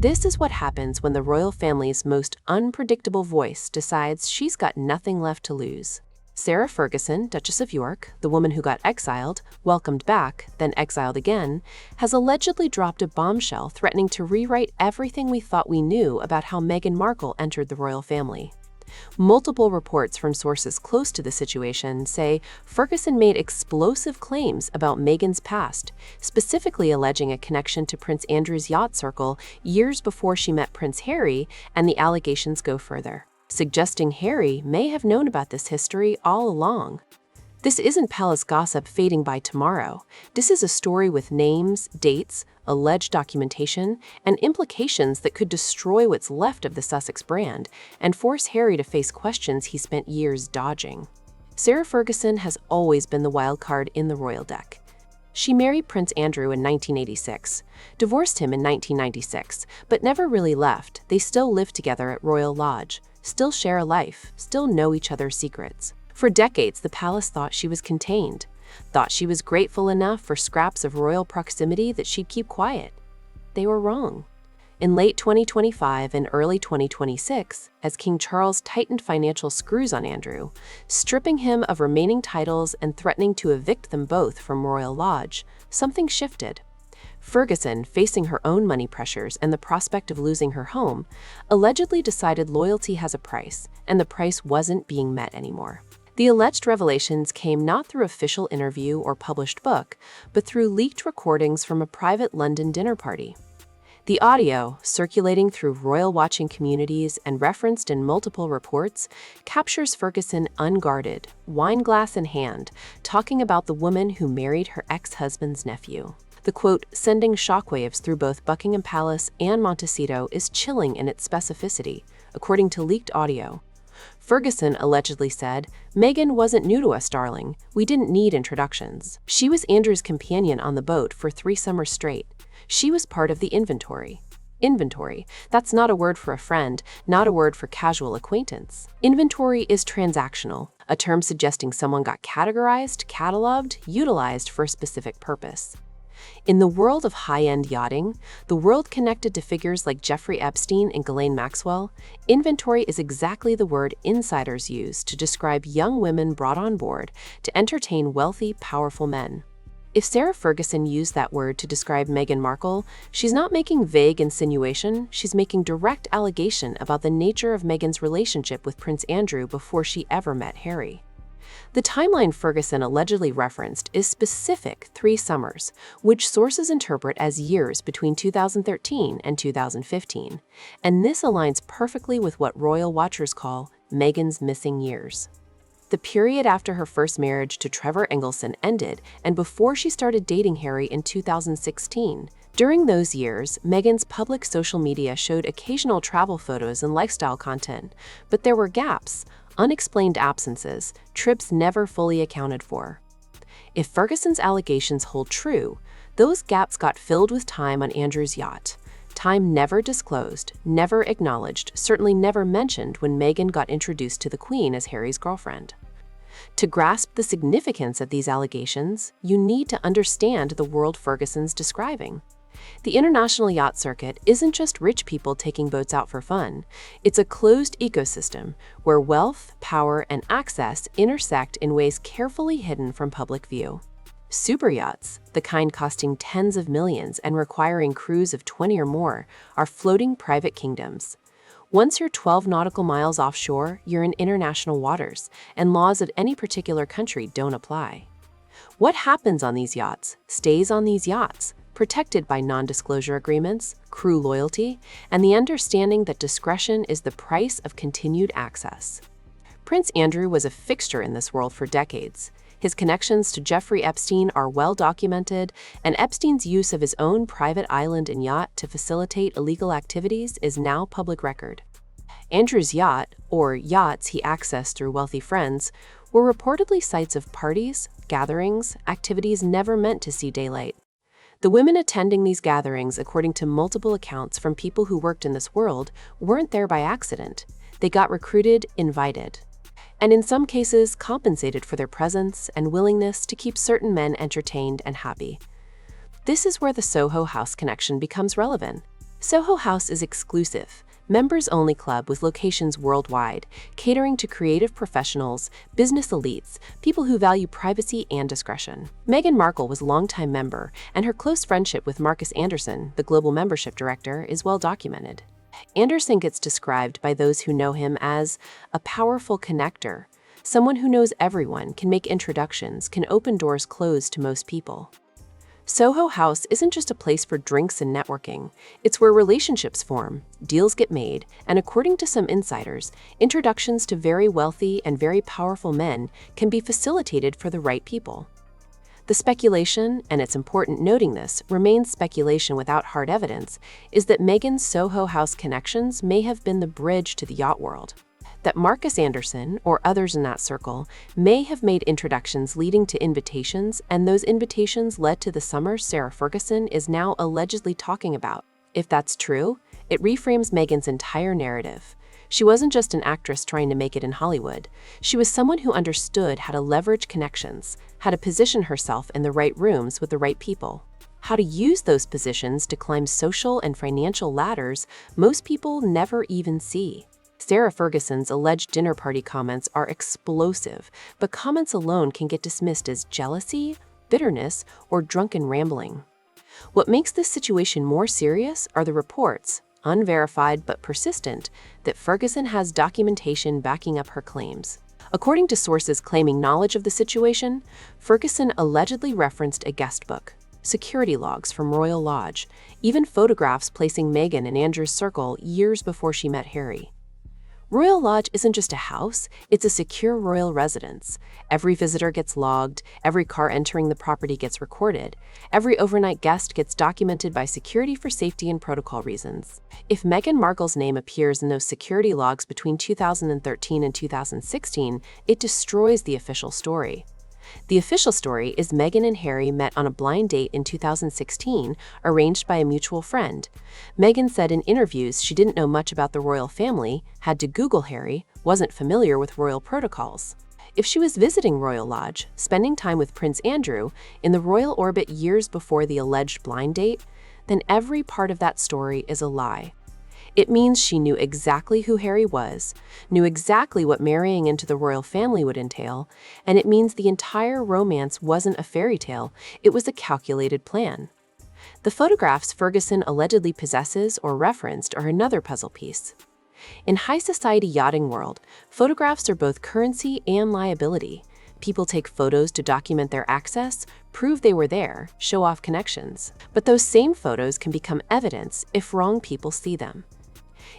This is what happens when the royal family's most unpredictable voice decides she's got nothing left to lose. Sarah Ferguson, Duchess of York, the woman who got exiled, welcomed back, then exiled again, has allegedly dropped a bombshell threatening to rewrite everything we thought we knew about how Meghan Markle entered the royal family. Multiple reports from sources close to the situation say Ferguson made explosive claims about Meghan's past, specifically alleging a connection to Prince Andrew's yacht circle years before she met Prince Harry, and the allegations go further, suggesting Harry may have known about this history all along. This isn't palace gossip fading by tomorrow. This is a story with names, dates, alleged documentation, and implications that could destroy what's left of the Sussex brand and force Harry to face questions he spent years dodging. Sarah Ferguson has always been the wild card in the royal deck. She married Prince Andrew in 1986, divorced him in 1996, but never really left. They still live together at Royal Lodge, still share a life, still know each other's secrets. For decades, the palace thought she was contained, thought she was grateful enough for scraps of royal proximity that she'd keep quiet. They were wrong. In late 2025 and early 2026, as King Charles tightened financial screws on Andrew, stripping him of remaining titles and threatening to evict them both from Royal Lodge, something shifted. Ferguson, facing her own money pressures and the prospect of losing her home, allegedly decided loyalty has a price, and the price wasn't being met anymore. The alleged revelations came not through official interview or published book, but through leaked recordings from a private London dinner party. The audio, circulating through royal watching communities and referenced in multiple reports, captures Ferguson unguarded, wine glass in hand, talking about the woman who married her ex-husband's nephew. The quote, sending shockwaves through both Buckingham Palace and Montecito, is chilling in its specificity, according to leaked audio. Ferguson allegedly said, "Meghan wasn't new to us, darling. We didn't need introductions. She was Andrew's companion on the boat for 3 summers straight. She was part of the inventory." Inventory. That's not a word for a friend, not a word for casual acquaintance. Inventory is transactional, a term suggesting someone got categorized, cataloged, utilized for a specific purpose. In the world of high-end yachting, the world connected to figures like Jeffrey Epstein and Ghislaine Maxwell, inventory is exactly the word insiders use to describe young women brought on board to entertain wealthy, powerful men. If Sarah Ferguson used that word to describe Meghan Markle, she's not making vague insinuation, she's making direct allegation about the nature of Meghan's relationship with Prince Andrew before she ever met Harry. The timeline Ferguson allegedly referenced is specific 3 summers, which sources interpret as years between 2013 and 2015, and this aligns perfectly with what royal watchers call Meghan's missing years. The period after her first marriage to Trevor Engelson ended and before she started dating Harry in 2016. During those years, Meghan's public social media showed occasional travel photos and lifestyle content, but there were gaps, unexplained absences, trips never fully accounted for. If Ferguson's allegations hold true, those gaps got filled with time on Andrew's yacht. Time never disclosed, never acknowledged, certainly never mentioned when Meghan got introduced to the Queen as Harry's girlfriend. To grasp the significance of these allegations, you need to understand the world Ferguson's describing. The international yacht circuit isn't just rich people taking boats out for fun. It's a closed ecosystem where wealth, power, and access intersect in ways carefully hidden from public view. Super yachts, the kind costing tens of millions and requiring crews of 20 or more, are floating private kingdoms. Once you're 12 nautical miles offshore, you're in international waters, and laws of any particular country don't apply. What happens on these yachts stays on these yachts, protected by non-disclosure agreements, crew loyalty, and the understanding that discretion is the price of continued access. Prince Andrew was a fixture in this world for decades. His connections to Jeffrey Epstein are well documented, and Epstein's use of his own private island and yacht to facilitate illegal activities is now public record. Andrew's yacht, or yachts he accessed through wealthy friends, were reportedly sites of parties, gatherings, activities never meant to see daylight. The women attending these gatherings, according to multiple accounts from people who worked in this world, weren't there by accident. They got recruited, invited, and in some cases compensated for their presence and willingness to keep certain men entertained and happy. This is where the Soho House connection becomes relevant. Soho House is exclusive, members-only club with locations worldwide, catering to creative professionals, business elites, people who value privacy and discretion. Meghan Markle was a longtime member, and her close friendship with Marcus Anderson, the global membership director, is well documented. Anderson gets described by those who know him as a powerful connector, someone who knows everyone, can make introductions, can open doors closed to most people. Soho House isn't just a place for drinks and networking. It's where relationships form, deals get made, and according to some insiders, introductions to very wealthy and very powerful men can be facilitated for the right people. The speculation, and it's important noting this, remains speculation without hard evidence, is that Meghan's Soho House connections may have been the bridge to the yacht world. That Marcus Anderson, or others in that circle, may have made introductions leading to invitations, and those invitations led to the summer Sarah Ferguson is now allegedly talking about. If that's true, it reframes Meghan's entire narrative. She wasn't just an actress trying to make it in Hollywood. She was someone who understood how to leverage connections, how to position herself in the right rooms with the right people, how to use those positions to climb social and financial ladders most people never even see. Sarah Ferguson's alleged dinner party comments are explosive, but comments alone can get dismissed as jealousy, bitterness, or drunken rambling. What makes this situation more serious are the reports, unverified but persistent, that Ferguson has documentation backing up her claims. According to sources claiming knowledge of the situation, Ferguson allegedly referenced a guest book, security logs from Royal Lodge, even photographs placing Meghan in Andrew's circle years before she met Harry. Royal Lodge isn't just a house, it's a secure royal residence. Every visitor gets logged, every car entering the property gets recorded, every overnight guest gets documented by security for safety and protocol reasons. If Meghan Markle's name appears in those security logs between 2013 and 2016, it destroys the official story. The official story is Meghan and Harry met on a blind date in 2016, arranged by a mutual friend. Meghan said in interviews she didn't know much about the royal family, had to Google Harry, wasn't familiar with royal protocols. If she was visiting Royal Lodge, spending time with Prince Andrew, in the royal orbit years before the alleged blind date, then every part of that story is a lie. It means she knew exactly who Harry was, knew exactly what marrying into the royal family would entail, and it means the entire romance wasn't a fairy tale, it was a calculated plan. The photographs Ferguson allegedly possesses or referenced are another puzzle piece. In high society yachting world, photographs are both currency and liability. People take photos to document their access, prove they were there, show off connections. But those same photos can become evidence if wrong people see them.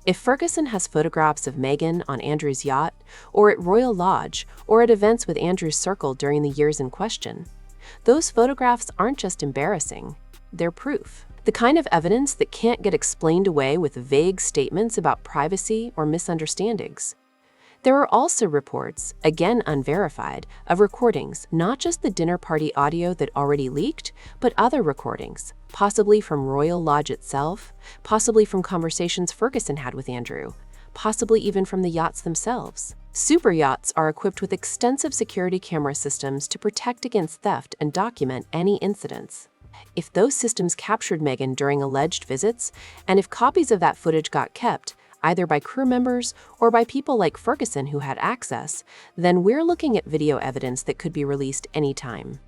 If Ferguson has photographs of Meghan on Andrew's yacht, or at Royal Lodge, or at events with Andrew's circle during the years in question, those photographs aren't just embarrassing, they're proof. The kind of evidence that can't get explained away with vague statements about privacy or misunderstandings. There are also reports, again unverified, of recordings, not just the dinner party audio that already leaked, but other recordings, possibly from Royal Lodge itself, possibly from conversations Ferguson had with Andrew, possibly even from the yachts themselves. Super yachts are equipped with extensive security camera systems to protect against theft and document any incidents. If those systems captured Meghan during alleged visits, and if copies of that footage got kept, either by crew members or by people like Ferguson who had access, then we're looking at video evidence that could be released anytime.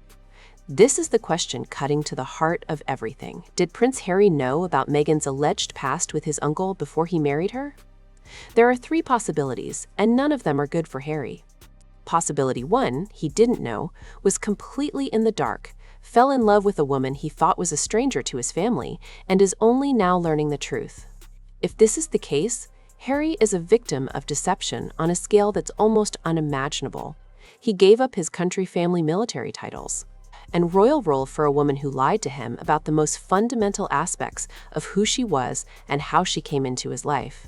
This is the question cutting to the heart of everything. Did Prince Harry know about Meghan's alleged past with his uncle before he married her? There are three possibilities, and none of them are good for Harry. Possibility 1, he didn't know, was completely in the dark, fell in love with a woman he thought was a stranger to his family, and is only now learning the truth. If this is the case, Harry is a victim of deception on a scale that's almost unimaginable. He gave up his country family military titles and royal role for a woman who lied to him about the most fundamental aspects of who she was and how she came into his life.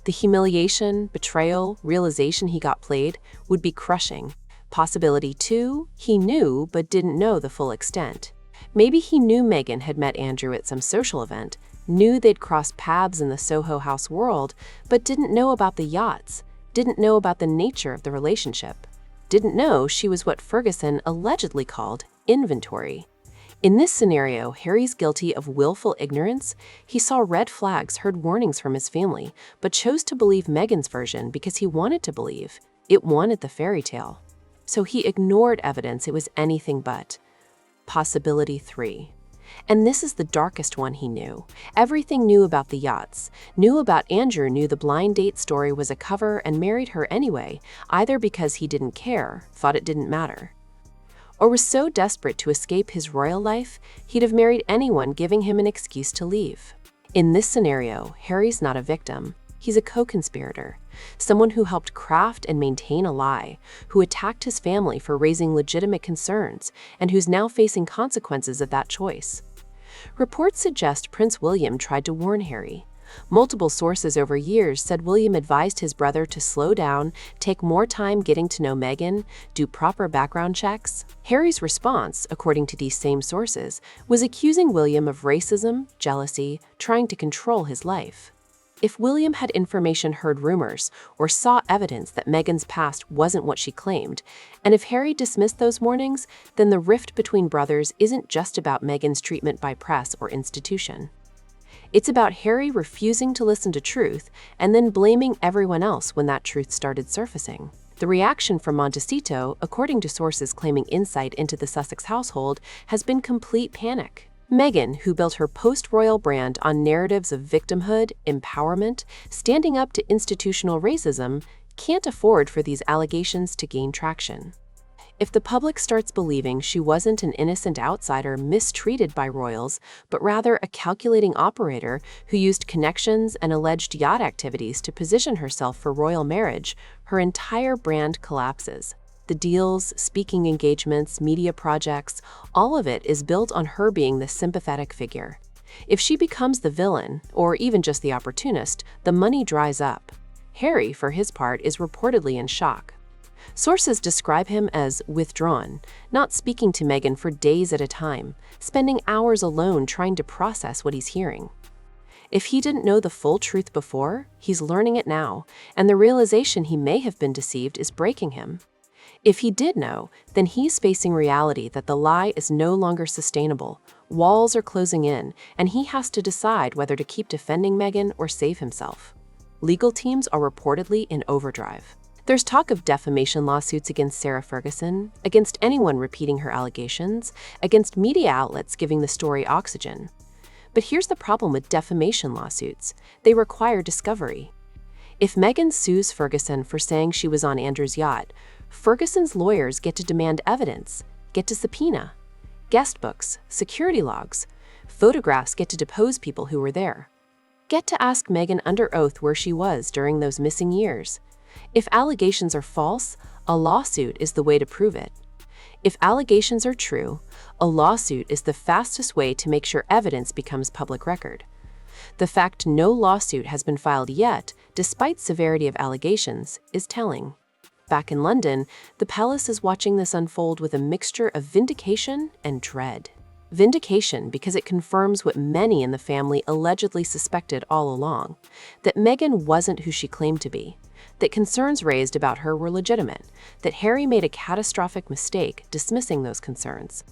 The humiliation, betrayal, realization he got played would be crushing. Possibility 2, he knew but didn't know the full extent. Maybe he knew Meghan had met Andrew at some social event, knew they'd crossed paths in the Soho House world, but didn't know about the yachts, didn't know about the nature of the relationship, didn't know she was what Ferguson allegedly called inventory. In this scenario, Harry's guilty of willful ignorance. He saw red flags, heard warnings from his family, but chose to believe Meghan's version because he wanted to believe. It wanted the fairy tale. So he ignored evidence it was anything but. Possibility 3. And this is the darkest one he knew. Everything knew about the yachts, knew about Andrew, knew the blind date story was a cover and married her anyway, either because he didn't care, thought it didn't matter, or was so desperate to escape his royal life, he'd have married anyone giving him an excuse to leave. In this scenario, Harry's not a victim. He's a co-conspirator, someone who helped craft and maintain a lie, who attacked his family for raising legitimate concerns, and who's now facing consequences of that choice. Reports suggest Prince William tried to warn Harry. Multiple sources over years said William advised his brother to slow down, take more time getting to know Meghan, do proper background checks. Harry's response, according to these same sources, was accusing William of racism, jealousy, trying to control his life. If William had information, heard rumors, or saw evidence that Meghan's past wasn't what she claimed, and if Harry dismissed those warnings, then the rift between brothers isn't just about Meghan's treatment by press or institution. It's about Harry refusing to listen to truth and then blaming everyone else when that truth started surfacing. The reaction from Montecito, according to sources claiming insight into the Sussex household, has been complete panic. Meghan, who built her post-royal brand on narratives of victimhood, empowerment, standing up to institutional racism, can't afford for these allegations to gain traction. If the public starts believing she wasn't an innocent outsider mistreated by royals, but rather a calculating operator who used connections and alleged yacht activities to position herself for royal marriage, her entire brand collapses. The deals, speaking engagements, media projects, all of it is built on her being the sympathetic figure. If she becomes the villain, or even just the opportunist, the money dries up. Harry, for his part, is reportedly in shock. Sources describe him as withdrawn, not speaking to Meghan for days at a time, spending hours alone trying to process what he's hearing. If he didn't know the full truth before, he's learning it now, and the realization he may have been deceived is breaking him. If he did know, then he's facing reality that the lie is no longer sustainable, walls are closing in, and he has to decide whether to keep defending Meghan or save himself. Legal teams are reportedly in overdrive. There's talk of defamation lawsuits against Sarah Ferguson, against anyone repeating her allegations, against media outlets giving the story oxygen. But here's the problem with defamation lawsuits. They require discovery. If Meghan sues Ferguson for saying she was on Andrew's yacht, Ferguson's lawyers get to demand evidence, get to subpoena. Guest books, security logs, photographs get to depose people who were there. Get to ask Meghan under oath where she was during those missing years. If allegations are false, a lawsuit is the way to prove it. If allegations are true, a lawsuit is the fastest way to make sure evidence becomes public record. The fact no lawsuit has been filed yet, despite severity of allegations, is telling. Back in London, the palace is watching this unfold with a mixture of vindication and dread. Vindication because it confirms what many in the family allegedly suspected all along, that Meghan wasn't who she claimed to be, that concerns raised about her were legitimate, that Harry made a catastrophic mistake dismissing those concerns.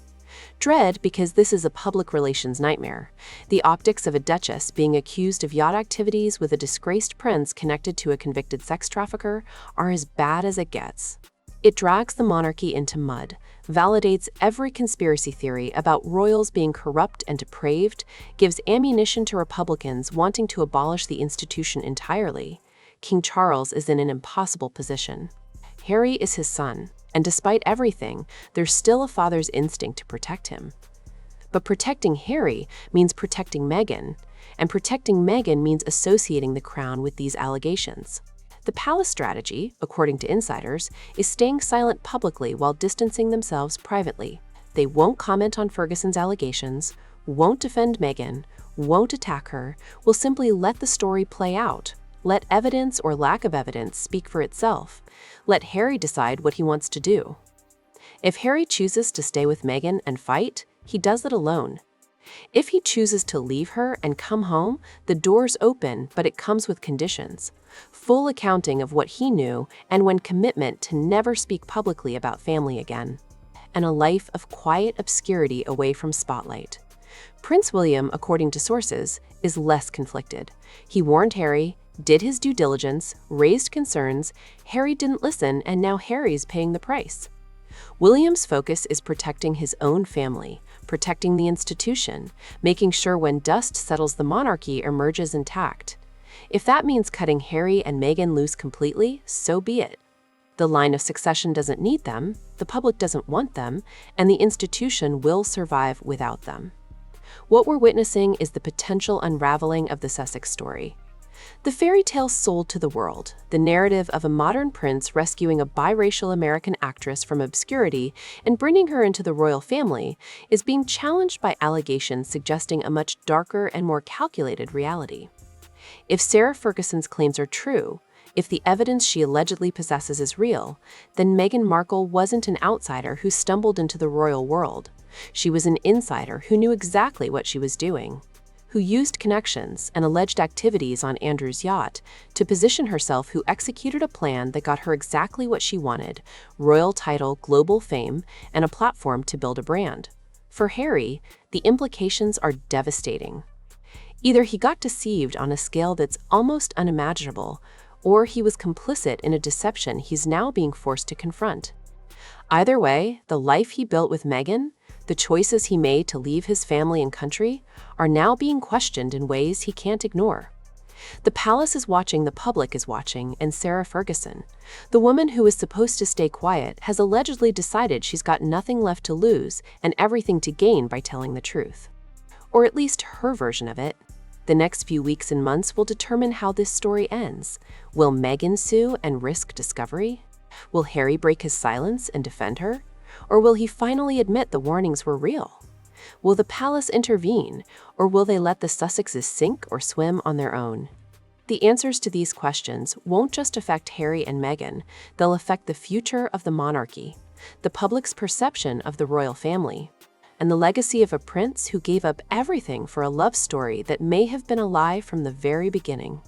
Dread because this is a public relations nightmare. The optics of a duchess being accused of yacht activities with a disgraced prince connected to a convicted sex trafficker are as bad as it gets. It drags the monarchy into mud, validates every conspiracy theory about royals being corrupt and depraved, gives ammunition to Republicans wanting to abolish the institution entirely. King Charles is in an impossible position. Harry is his son, and despite everything, there's still a father's instinct to protect him. But protecting Harry means protecting Meghan, and protecting Meghan means associating the crown with these allegations. The palace strategy, according to insiders, is staying silent publicly while distancing themselves privately. They won't comment on Ferguson's allegations, won't defend Meghan, won't attack her, will simply let the story play out. Let evidence or lack of evidence speak for itself. Let Harry decide what he wants to do. If Harry chooses to stay with Meghan and fight, he does it alone. If he chooses to leave her and come home, the door's open, but it comes with conditions. Full accounting of what he knew, and when commitment to never speak publicly about family again. and a life of quiet obscurity away from spotlight. Prince William, according to sources, is less conflicted. He warned Harry, did his due diligence, raised concerns, Harry didn't listen, and now Harry's paying the price. William's focus is protecting his own family, protecting the institution, making sure when dust settles the monarchy emerges intact. If that means cutting Harry and Meghan loose completely, so be it. The line of succession doesn't need them, the public doesn't want them, and the institution will survive without them. What we're witnessing is the potential unraveling of the Sussex story. The fairy tale sold to the world, the narrative of a modern prince rescuing a biracial American actress from obscurity and bringing her into the royal family, is being challenged by allegations suggesting a much darker and more calculated reality. If Sarah Ferguson's claims are true, if the evidence she allegedly possesses is real, then Meghan Markle wasn't an outsider who stumbled into the royal world. She was an insider who knew exactly what she was doing, who used connections and alleged activities on Andrew's yacht to position herself, who executed a plan that got her exactly what she wanted: royal title, global fame, and a platform to build a brand. For Harry, the implications are devastating. Either he got deceived on a scale that's almost unimaginable, or he was complicit in a deception he's now being forced to confront. Either way, the life he built with Meghan, the choices he made to leave his family and country, are now being questioned in ways he can't ignore. The palace is watching, the public is watching, and Sarah Ferguson, the woman who is supposed to stay quiet, has allegedly decided she's got nothing left to lose and everything to gain by telling the truth. Or at least her version of it. The next few weeks and months will determine how this story ends. Will Meghan sue and risk discovery? Will Harry break his silence and defend her? Or will he finally admit the warnings were real? Will the palace intervene, or will they let the Sussexes sink or swim on their own? The answers to these questions won't just affect Harry and Meghan, they'll affect the future of the monarchy, the public's perception of the royal family, and the legacy of a prince who gave up everything for a love story that may have been a lie from the very beginning.